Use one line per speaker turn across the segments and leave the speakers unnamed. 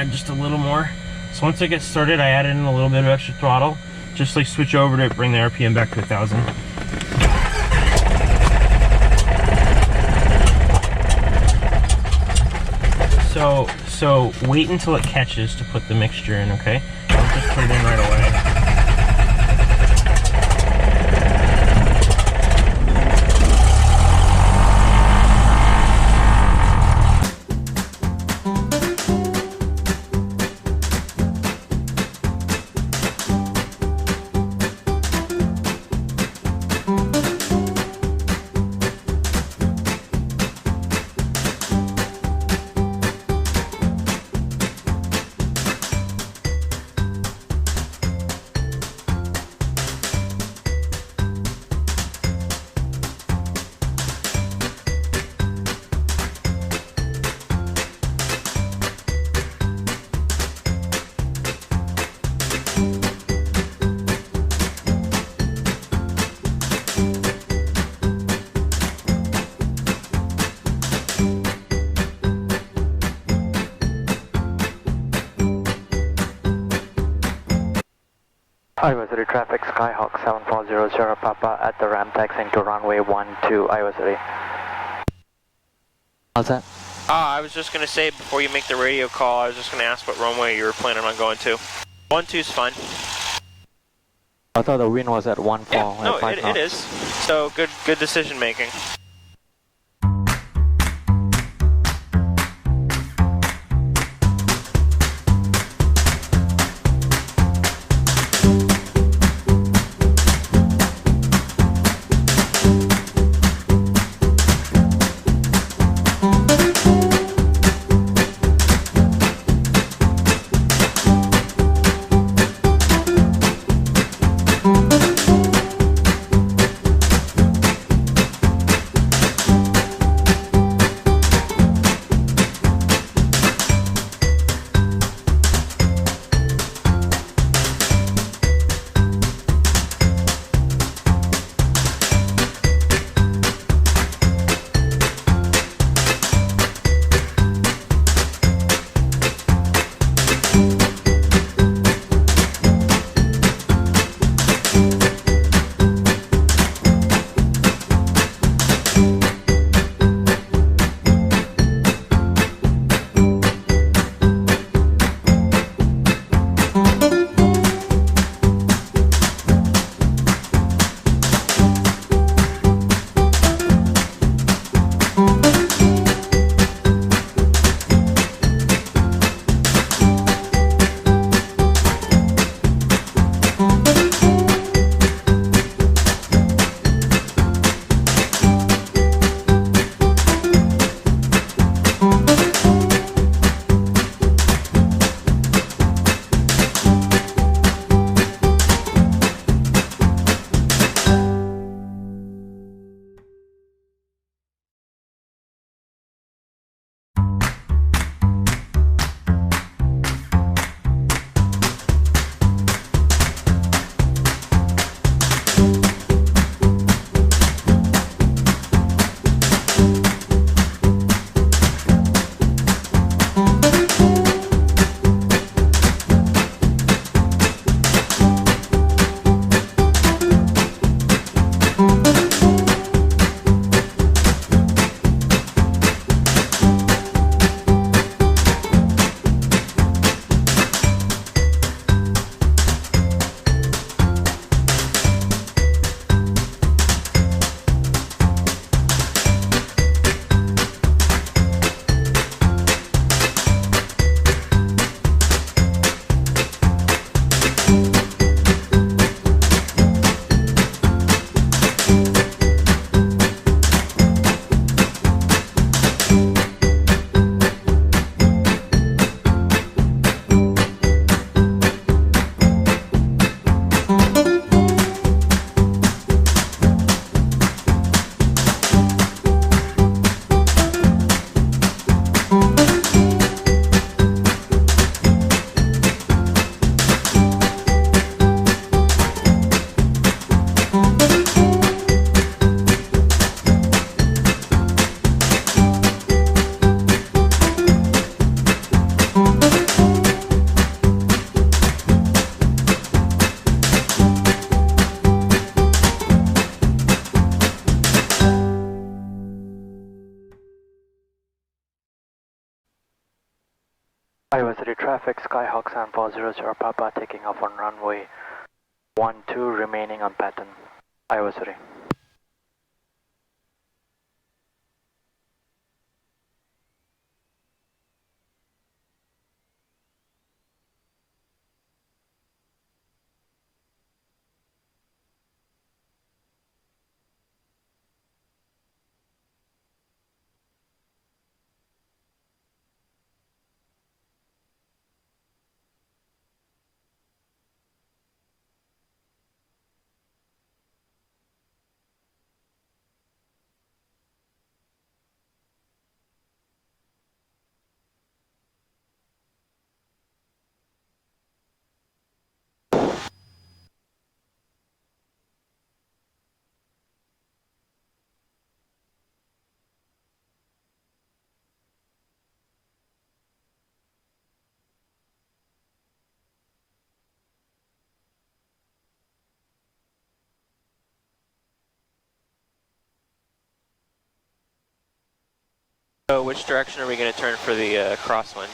add just a little more. So once I get started, I add in a little bit of extra throttle. Just like switch over to bring the RPM back to 1,000. So wait until it catches to put the mixture in, okay? Don't just put it in right away.
Iowa City traffic, Skyhawk 7400 Sierra Papa at the ramp taxiing to runway 12, Iowa City. How's that?
I was just going to say, before you make the radio call, I was just going to ask what runway you were planning on going to. 12's fine.
I thought the wind was at 14.
Yeah, no, it is. So, good decision making.
Iowa City traffic, Skyhawk 7400 Papa taking off on runway 12 remaining on pattern. Iowa City.
So which direction are we going to turn for the crosswind?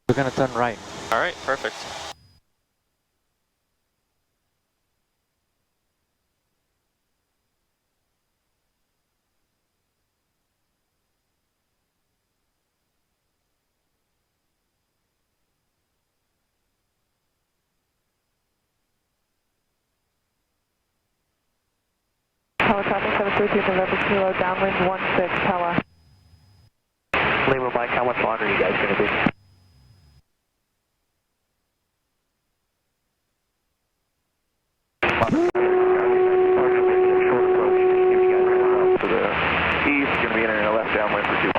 We're gonna turn right.
All right, perfect.
Tower traffic 732 November Kilo, downwind 16, Tower.
Lima Mike, how much longer are you guys gonna be? To the east, gonna be entering a left downwind for 21.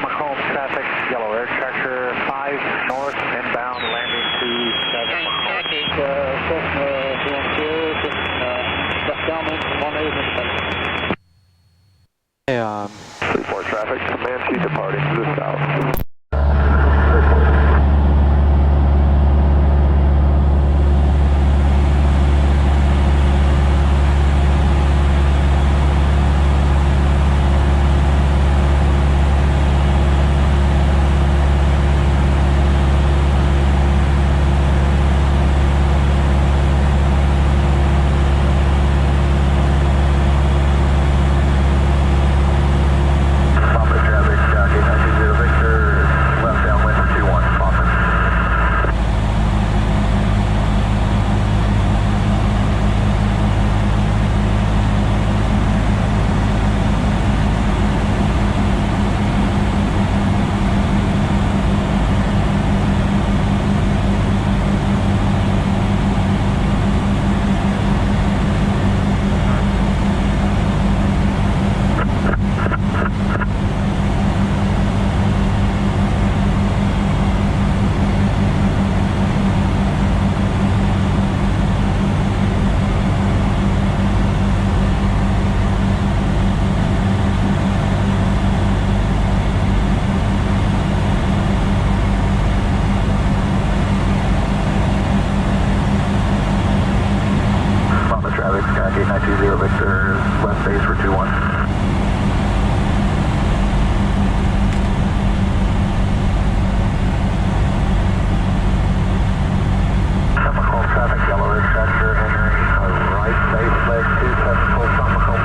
Macomb traffic, yellow air tractor 5 north, inbound, landing 27.
Cessna 212, left downwind 18.
Hey,
34 traffic, Comanche departing to the south. Victor, left base for 21. Traffic, yellow red tractor, entering right base leg 274 Macomb.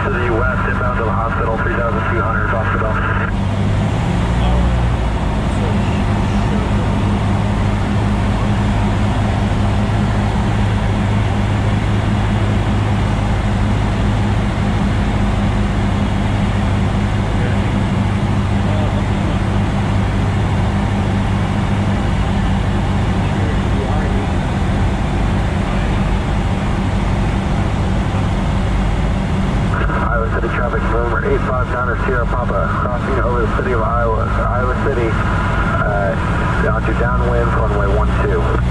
to the west, inbound to the hospital, 3,200 hospital. Sierra Papa, crossing over the city of Iowa City, down to downwind, runway 12.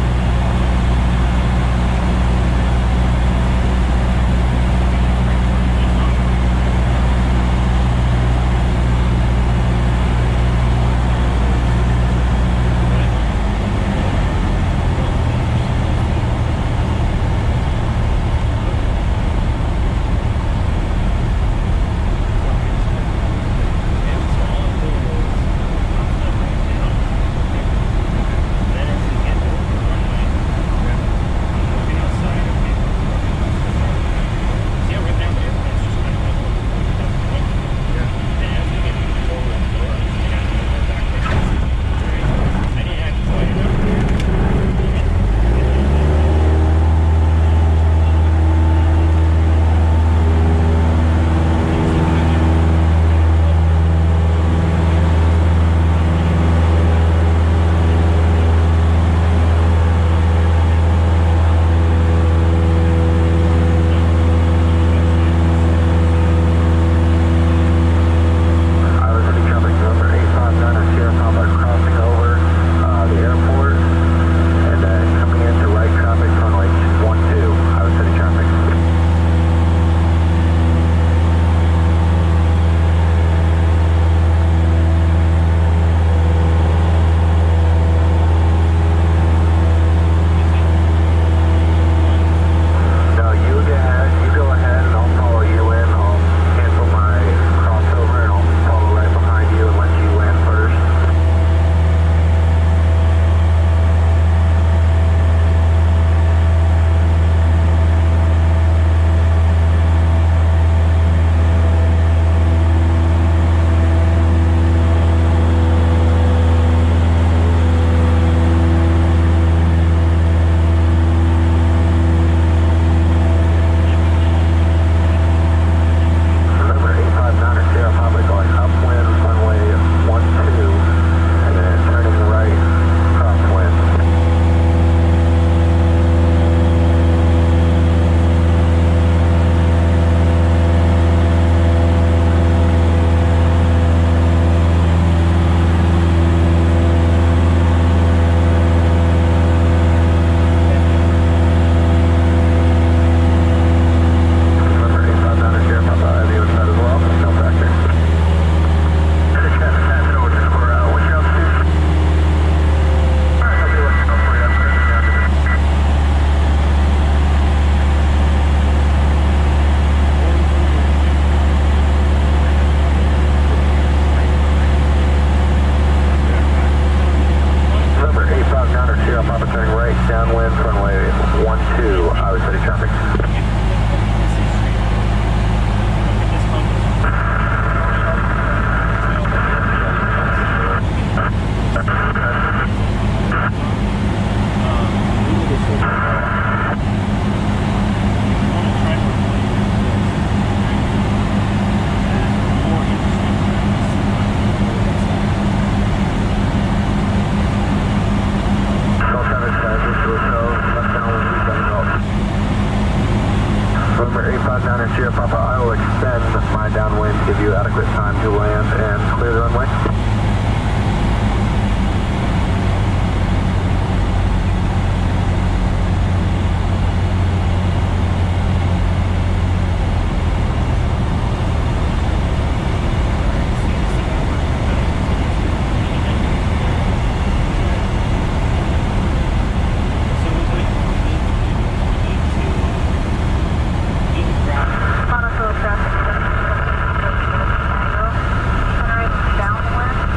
Sierra Papa, I will extend my downwind, give you adequate time to land and clear the runway.
Downwind.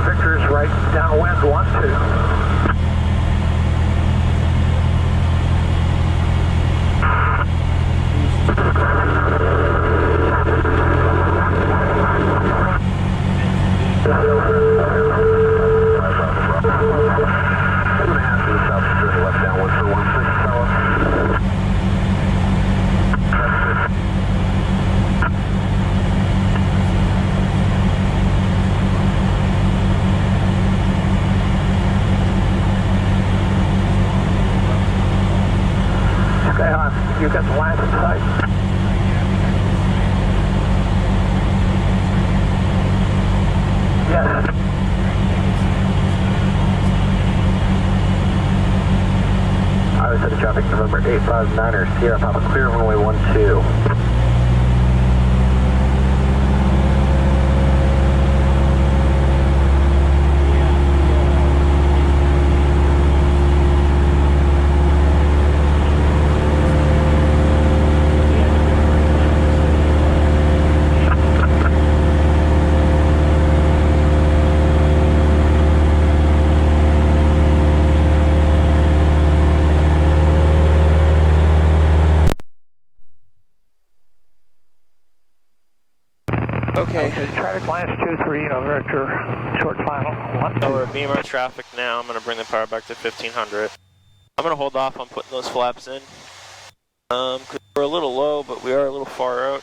Victor's right downwind 12. You got the line in sight? Yes. Iowa City traffic, November 859er, Sierra Papa, clear runway 12.
Okay.
Traffic lines 2-3, Victor, short final, 1-2.
So we're beam our traffic now. I'm going to bring the power back to 1500. I'm going to hold off on putting those flaps in. Because we're a little low, but we are a little far out.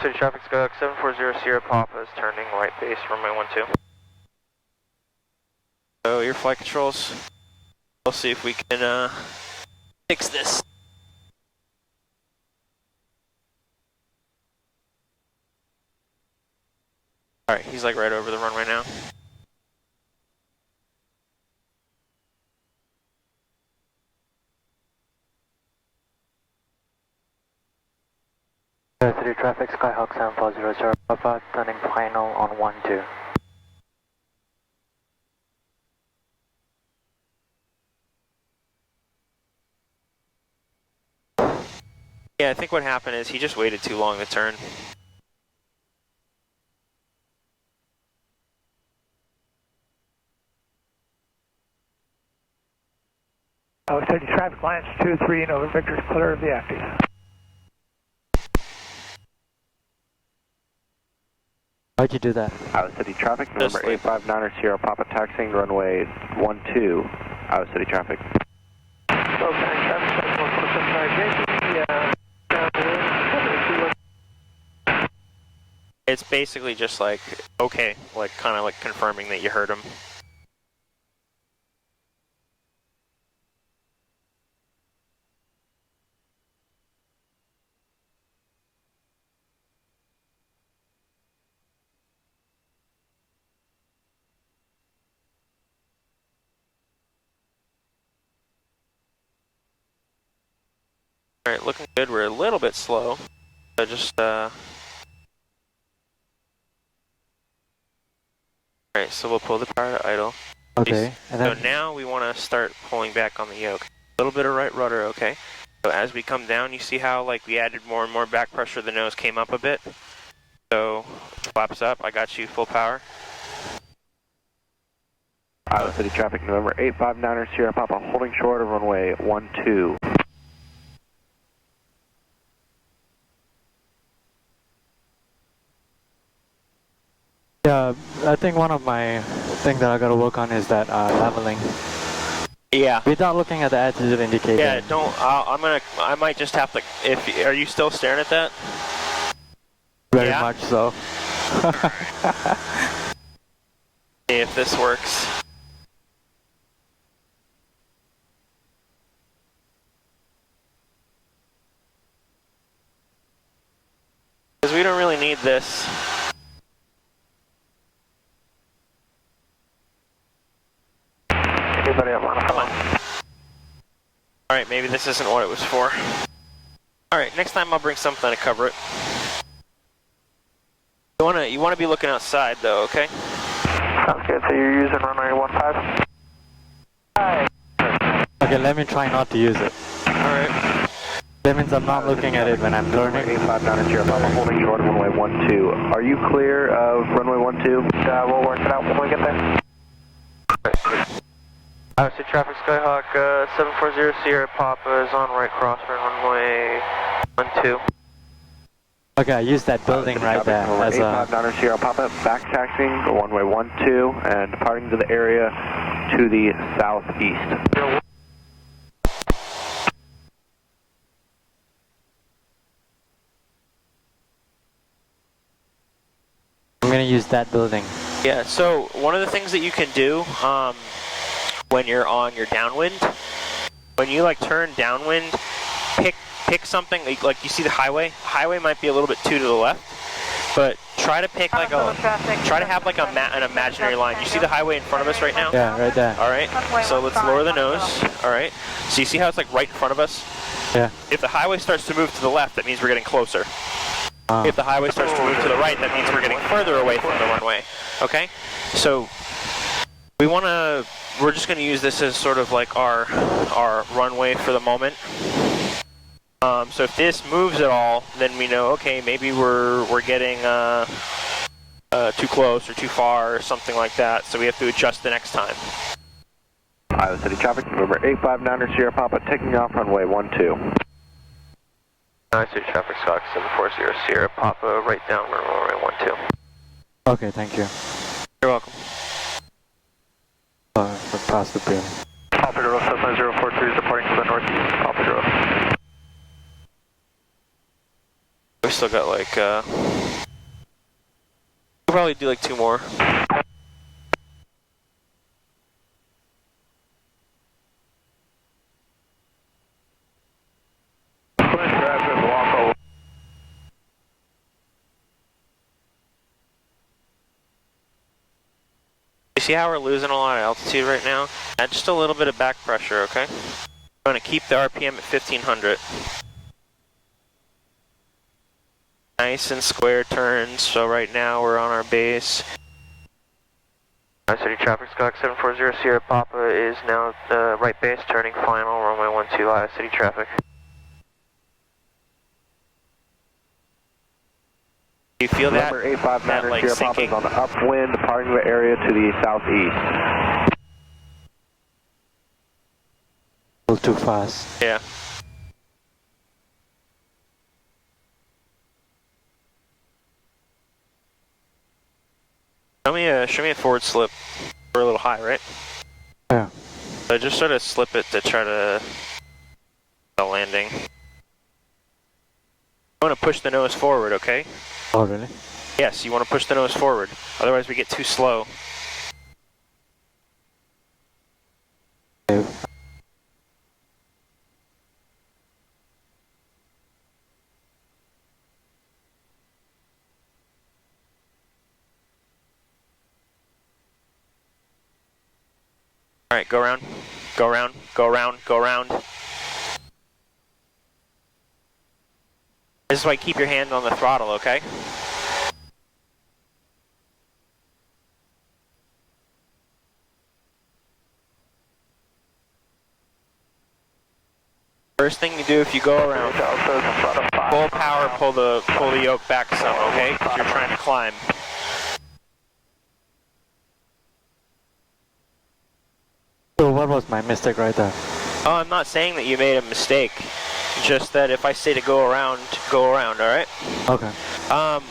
City traffic, Skyhawk 740 Sierra Papa is turning right base runway 12. So your flight controls, we'll see if we can fix this. Alright, he's like right over the runway now.
City traffic, Skyhawk 740 Papa, turning final on 12.
Yeah, I think what happened is he just waited too long to turn.
Iowa City traffic lines 2-3, Nova Victor's clear of the active.
How'd you do that?
Iowa City traffic, November
Just like-
859er, Sierra Papa, taxiing runway 12. Iowa City traffic.
It's basically just like, okay, like kind of like confirming that you heard him. Alright, looking good. We're a little bit slow. So just, Alright, so we'll pull the power to idle.
Okay, and
So
then
now we want to start pulling back on the yoke. A little bit of right rudder, okay? So as we come down, you see how like we added more and more back pressure, the nose came up a bit. So, flaps up, I got you full power.
Iowa City traffic, November 859er, Sierra Papa, holding short of runway 12.
yeah, I think one of my thing that I gotta work on is that leveling.
Yeah.
Without looking at the attitude indicator.
Yeah, don't, I might just have to, are you still staring at that?
Very
Yeah?
much so.
See if this works. Because we don't really need this.
Anybody have on a
Come on. Alright, maybe this isn't what it was for. Alright, next time I'll bring something to cover it. You wanna be looking outside though, okay?
Sounds good, so you're using runway 15?
Okay, let me try not to use it.
Alright.
That means I'm not looking at it when I'm turning.
859 at Sierra Papa, holding short of runway 12. Are you clear of runway 12?
We'll work it out when we get there. City traffic, Skyhawk 740 Sierra Papa is on right crosswind runway 12.
Okay, I use that building right there as a...
859 Sierra Papa, back taxiing runway 12 and departing to the area to the southeast.
I'm gonna use that building.
Yeah, so one of the things that you can do when you're on your downwind, when you like turn downwind, pick something, like you see the highway. Highway might be a little bit too to the left, but try to pick like try to have like an imaginary line. You see the highway in front of us right now?
Yeah, right there.
All right, so let's lower the nose. All right, so you see how it's like right in front of us?
Yeah.
If the highway starts to move to the left, that means we're getting closer. If the highway starts to move to the right, that means we're getting further away from the runway. Okay? So we're just going to use this as sort of like our runway for the moment. So if this moves at all, then we know, okay, maybe we're getting too close or too far or something like that, so we have to adjust the next time.
Iowa City traffic, November 859 Sierra Papa, taking off runway 12.
Iowa City traffic, Skyhawk 740 Sierra Papa, right down runway 12.
Okay, thank you.
You're welcome.
We're past the building.
Papa Zero 75042 is departing to the northeast, Papa Zero.
We still got like, we'll probably do like 2 more. You see how we're losing a lot of altitude right now? Add just a little bit of back pressure, okay? We're going to keep the RPM at 1500. Nice and square turns, so right now we're on our base.
Iowa City traffic, Skyhawk 740 Sierra Papa is now the right base, turning final, runway 12, Iowa City traffic.
Do you feel that?
Number 859
like
Sierra Papa
sinking?
is on the upwind, departing the area to the southeast.
A little too fast.
Yeah. Show me a forward slip. We're a little high, right?
Yeah.
So just sort of slip it to try to the landing. You want to push the nose forward, okay?
Oh, really?
Yes, you want to push the nose forward. Otherwise we get too slow.
Okay.
All right, go around, go around, go around, go around. This is why keep your hand on the throttle, okay? First thing you do if you go around, full power, pull the yoke back some, okay? 'Cause you're trying to climb.
So what was my mistake right there?
Oh, I'm not saying that you made a mistake. Just that if I say to go around, alright?
Okay.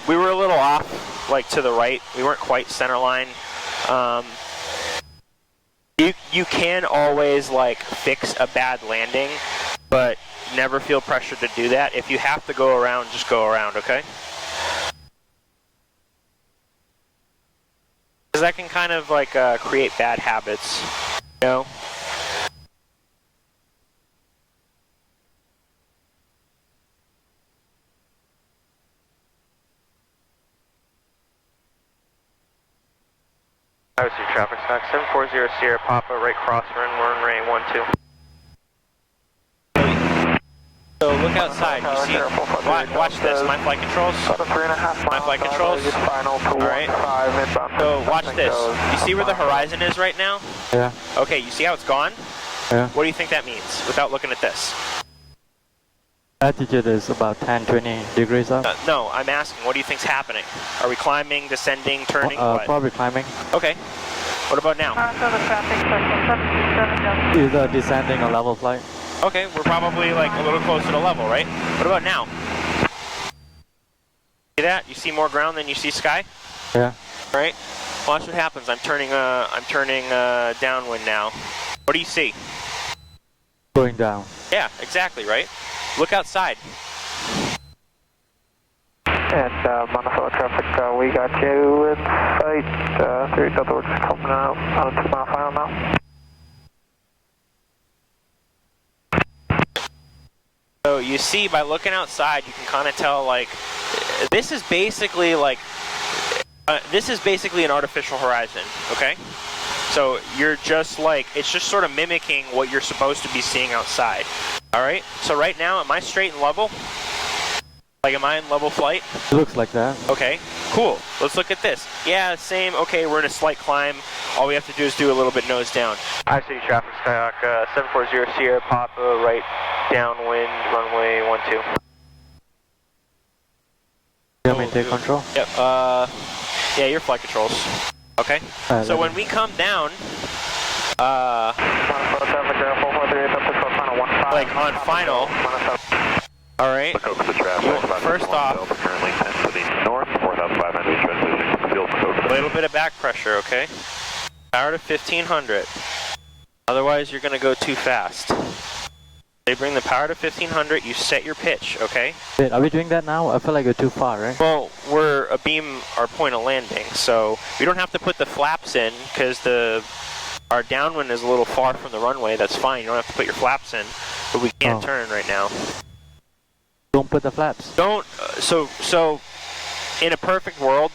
We were a little off, like to the right. We weren't quite center line. You can always like fix a bad landing, but never feel pressured to do that. If you have to go around, just go around, okay? Because that can kind of like create bad habits, you know?
Iowa City traffic, Skyhawk 740 Sierra Papa, right crosswind, runway 12.
So look outside. You see? Watch this. My flight controls. My flight controls. All right. So watch this. You see where the horizon is right now?
Yeah.
Okay. You see how it's gone?
Yeah.
What do you think that means? Without looking at this.
Altitude is about 10-20 degrees up.
No, I'm asking, what do you think's happening? Are we climbing, descending, turning, what?
Probably climbing.
Okay. What about now?
So the traffic circle 727 down.
Either descending or level flight.
Okay, we're probably like a little closer to level, right? What about now? See that? You see more ground than you see sky?
Yeah.
Right? Watch what happens. I'm turning downwind now. What do you see?
Going down.
Yeah, exactly, right? Look outside.
And Monticello traffic, we got you in sight. 3 Delta, we're just coming out on 2 mile final now.
So you see, by looking outside, you can kind of tell, like, this is basically like, this is basically an artificial horizon, okay? So you're just like, it's just sort of mimicking what you're supposed to be seeing outside, all right? So right now, am I straight and level? Like, am I in level flight?
It looks like that.
Okay, cool. Let's look at this. Yeah, same. Okay, we're in a slight climb. All we have to do is do a little bit nose down.
I-City traffic, Skyhawk 740 Sierra, Papa, right downwind, runway 12.
You want me to take control?
Yep, yeah, your flight controls. Okay, so when we come down, like on final, alright, first off, a little bit of back pressure, okay? Power to 1500. Otherwise, you're going to go too fast. They bring the power to 1500, you set your pitch, okay?
Wait, are we doing that now? I feel like we're too far, right?
Well, we're abeam our point of landing, so we don't have to put the flaps in because our downwind is a little far from the runway. That's fine. You don't have to put your flaps in, but we can't turn right now.
Don't put the flaps.
Don't. So in a perfect world,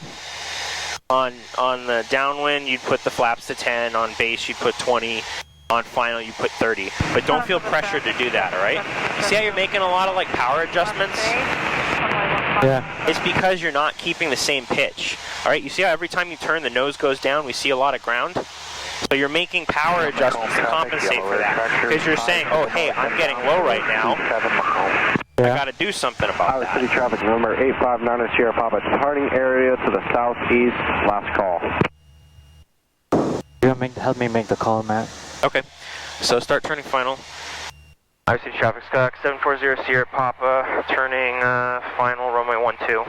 on the downwind you'd put the flaps to 10. On base you'd put 20. On final you put 30. But don't feel pressured to do that. All right. You see how you're making a lot of like power adjustments?
Yeah.
It's because you're not keeping the same pitch. All right, you see how every time you turn, the nose goes down, we see a lot of ground? So you're making power adjustments to compensate for that. Because you're saying, oh, hey, I'm getting low right now. I got to do something about that.
City traffic, number 859 Sierra Papa, departing area to the southeast, last call.
You want to help me make the call, Matt?
Okay, so start turning final.
I-City traffic, Skyhawk 740 Sierra Papa, turning final, runway 12.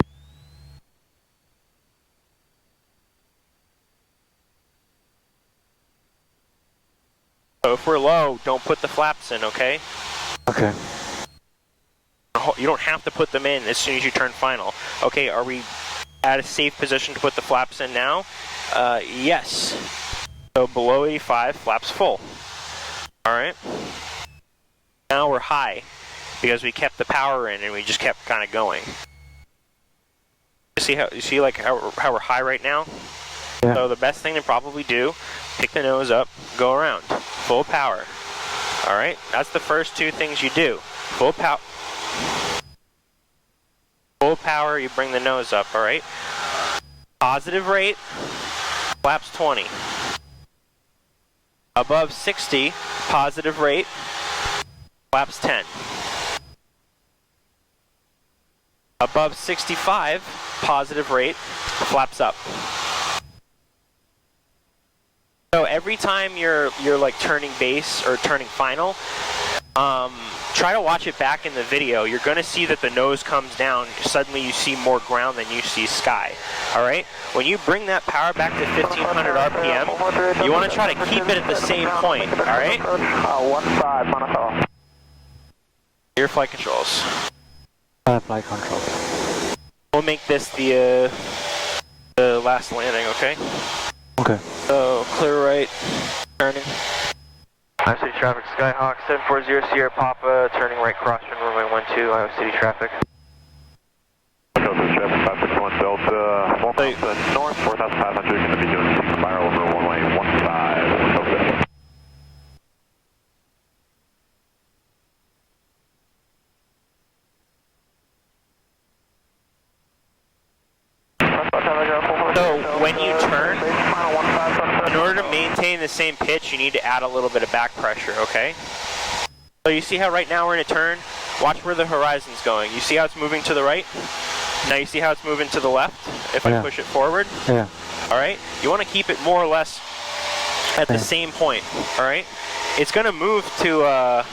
So if we're low, don't put the flaps in, okay?
Okay.
You don't have to put them in as soon as you turn final. Okay, are we at a safe position to put the flaps in now? Yes. So below 85, flaps full. Alright. Now we're high because we kept the power in and we just kept kind of going. You see like how we're high right now?
Yeah.
So the best thing to probably do, pick the nose up, go around. Full power. Alright? That's the first two things you do. Full power. Full power, you bring the nose up, alright? Positive rate, flaps 20. Above 60, positive rate, flaps 10. Above 65, positive rate, flaps up. So every time you're like turning base or turning final, try to watch it back in the video. You're going to see that the nose comes down. Suddenly you see more ground than you see sky. All right? When you bring that power back to 1500 RPM, you want to try to keep it at the same point. All right?
15, Monticello.
Your flight controls.
Flight control.
We'll make this the last landing, okay?
Okay.
So clear right, turning.
Iowa City traffic, Skyhawk 740 Sierra Papa, turning right crosswind, runway 12, Iowa City traffic.
Delta traffic, 561 Delta, 4,000 north, 4,500, going to be doing a spiral over runway 15, Delta.
So when you turn, in order to maintain the same pitch, you need to add a little bit of back pressure, okay? So you see how right now we're in a turn? watch where the horizon's going. You see how it's moving to the right? Now you see how it's moving to the left? If I push it forward?
Yeah.
Alright? You want to keep it more or less at the same point. Alright? It's going to move to,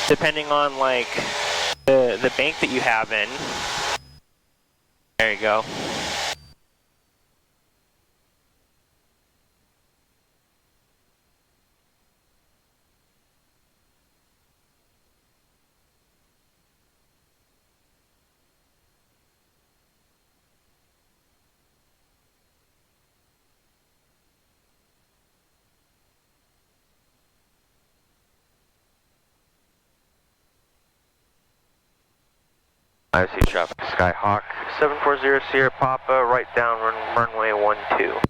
depending on like the bank that you have in. There you go.
I see traffic, Skyhawk 740 Sierra Papa, right down runway 12.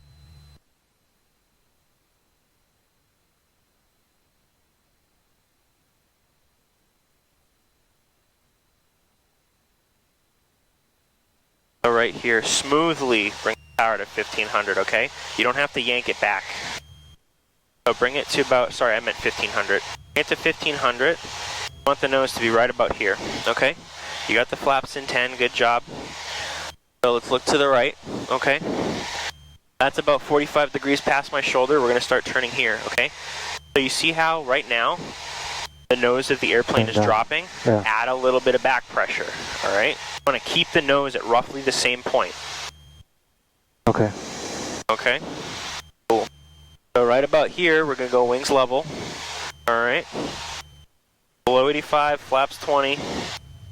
So right here, smoothly bring the power to 1500, okay? You don't have to yank it back. So bring it to about, sorry, I meant 1500. Bring it to 1500. You want the nose to be right about here, okay? You got the flaps in 10, good job. So let's look to the right, okay? That's about 45 degrees past my shoulder. We're gonna start turning here, okay? So you see how right now, the nose of the airplane is dropping?
Yeah.
Add a little bit of back pressure, all right? You wanna keep the nose at roughly the same point.
Okay.
Okay, cool. So right about here, we're gonna go wings level, all right? Below 85, flaps 20.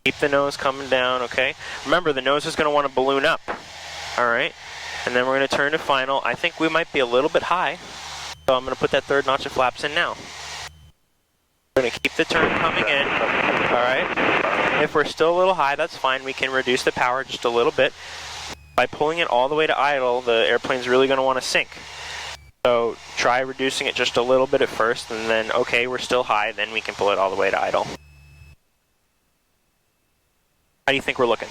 Keep the nose coming down, okay? Remember, the nose is going to want to balloon up, all right? And then we're going to turn to final. I think we might be a little bit high, so I'm going to put that third notch of flaps in now. We're going to keep the turn coming in, all right? If we're still a little high, that's fine. We can reduce the power just a little bit. By pulling it all the way to idle, the airplane's really going to want to sink. So try reducing it just a little bit at first, and then, okay, we're still high, then we can pull it all the way to idle. How do you think we're looking?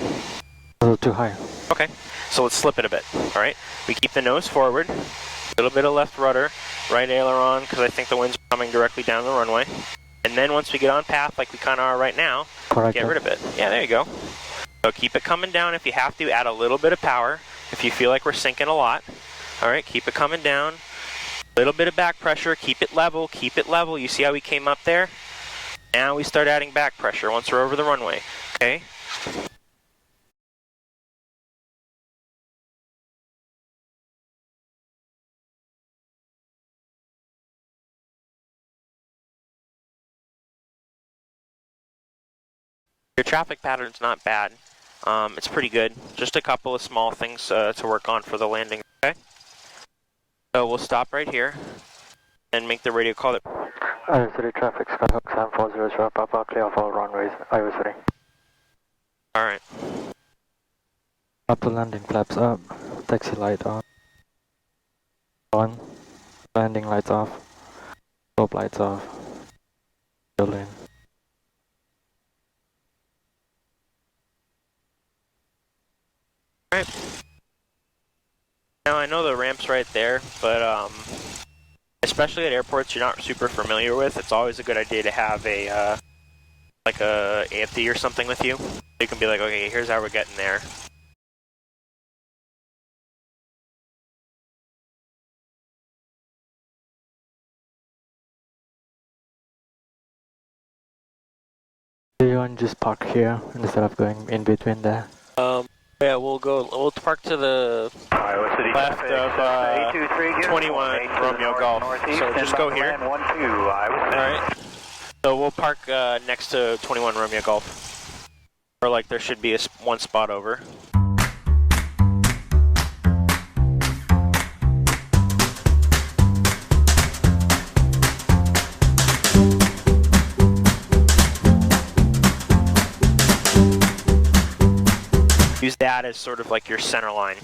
A little too high.
Okay, so let's slip it a bit, all right? We keep the nose forward, a little bit of left rudder, right aileron, because I think the wind's coming directly down the runway. And then once we get on path, like we kind of are right now, get rid of it. Yeah, there you go. So keep it coming down. If you have to, add a little bit of power. If you feel like we're sinking a lot, all right, keep it coming down. A little bit of back pressure, keep it level, keep it level. You see how we came up there? Now we start adding back pressure once we're over the runway, okay? Your traffic pattern's not bad. It's pretty good. Just a couple of small things to work on for the landing, okay? So we'll stop right here and make the radio call.
Iowa City traffic, Skyhawk 740 Sierra Papa, clear off all runways, Iowa City.
Alright.
Up to landing, flaps up. Taxi light on. On. Landing lights off. Slope lights off. Building.
Alright. Now I know the ramp's right there, but especially at airports you're not super familiar with, it's always a good idea to have a like a AFD or something with you. You can be like, okay, here's how we're getting there.
Do you want to just park here instead of going in between there?
Yeah, we'll park to the left of 21 Romeo Golf. So just go here. Alright. So we'll park next to 21 Romeo Golf. Or like there should be one spot over. Use that as sort of like your center line.